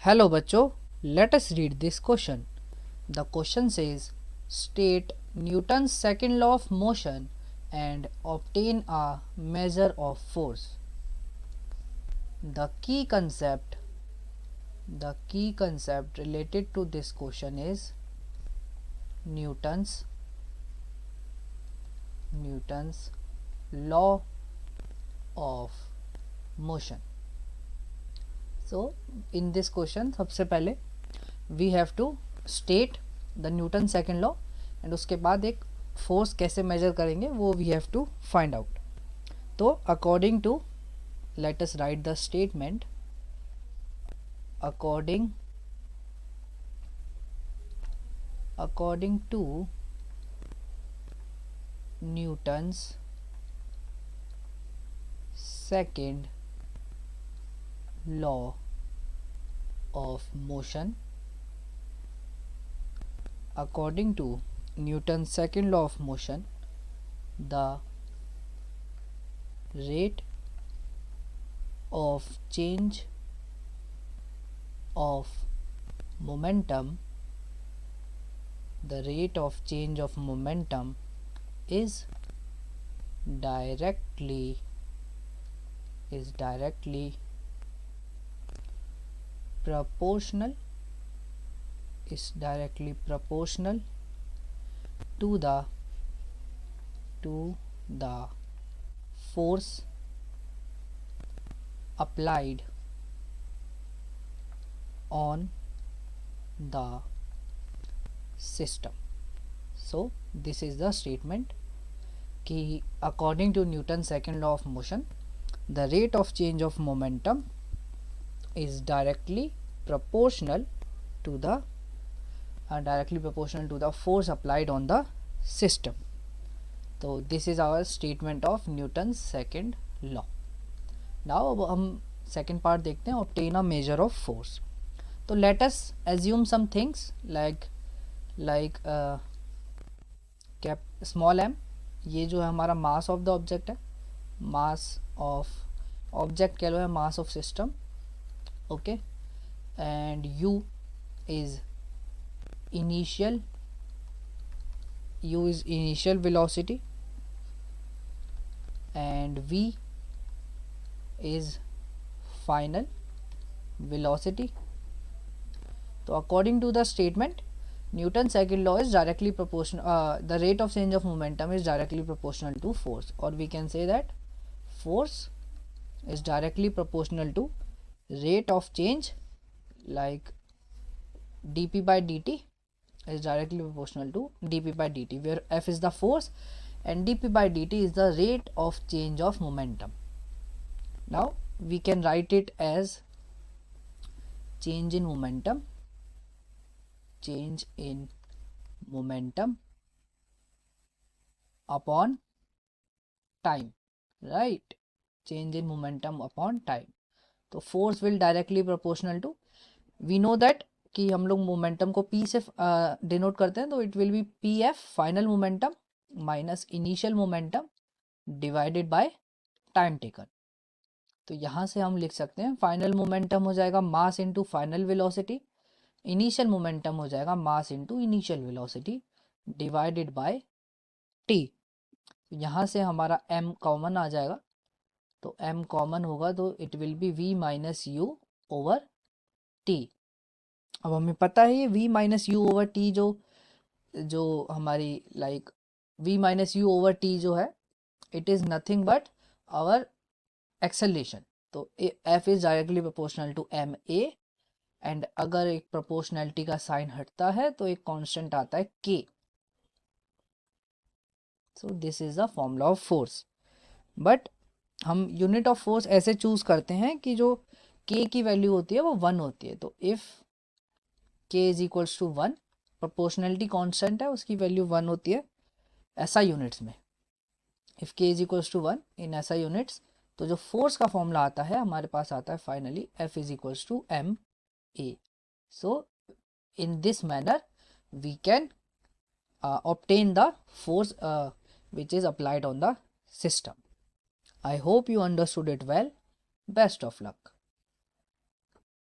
Hello बच्चों, let us read this question. The question says, state Newton's second law of motion and obtain a measure of force. The key concept related to this question is Newton's law of motion. So in this question सबसे पहले we have to state the Newton second law and उसके बाद एक force कैसे major करेंगे वो we have to find out. तो according to, let us write the statement. According to Newton's second law of motion, according to Newton's second law of motion, the rate of change of momentum is directly proportional to the force applied on the system. So this is the statement कि according to Newton's second law of motion, the rate of change of momentum is directly proportional to the force applied on the system. So this is our statement of Newton's second law. Now अब हम second part देखते हैं, obtain a measure of force. तो let us assume some things like small m, ये जो है हमारा mass of the object है, mass of object कह लो है mass of system, okay, and u is initial velocity and v is final velocity. So according to the statement, Newton's second law is directly proportional, the rate of change of momentum is directly proportional to force, or we can say that force is directly proportional to rate of change, like dp by dt is directly proportional to dp by dt, where f is the force and dp by dt is the rate of change of momentum. Now we can write it as change in momentum upon time, right? Change in momentum upon time. तो force will directly proportional to, we know that कि हम लोग momentum को p से denote करते हैं, तो it will B P F final momentum minus initial momentum divided by time taken. तो यहाँ से हम लिख सकते हैं फाइनल मोमेंटम हो जाएगा mass into final velocity, initial momentum हो जाएगा mass into initial velocity divided by T. यहाँ से हमारा m कॉमन आ जाएगा, तो m कॉमन होगा तो it will be v minus U over t. अब हमें पता है ये v minus U over T जो हमारी like v minus U over T जो है, it is nothing but our acceleration. तो f is directly proportional to M A, and अगर एक प्रोपोर्शनैलिटी का साइन हटता है तो एक कांस्टेंट आता है k. So this is the formula of force. But हम यूनिट ऑफ फोर्स ऐसे चूज करते हैं कि जो k की वैल्यू होती है वो 1 होती है. तो if k is equals to 1, proportionality constant है उसकी वैल्यू 1 होती है ऐसा यूनिट्स में. If k is equals to 1 in ऐसा यूनिट्स, तो जो फोर्स का फॉर्मूला आता है हमारे पास आता है finally f is equals to M A. So in this manner we can obtain the force which is applied on the system. I hope you understood it well. Best of luck.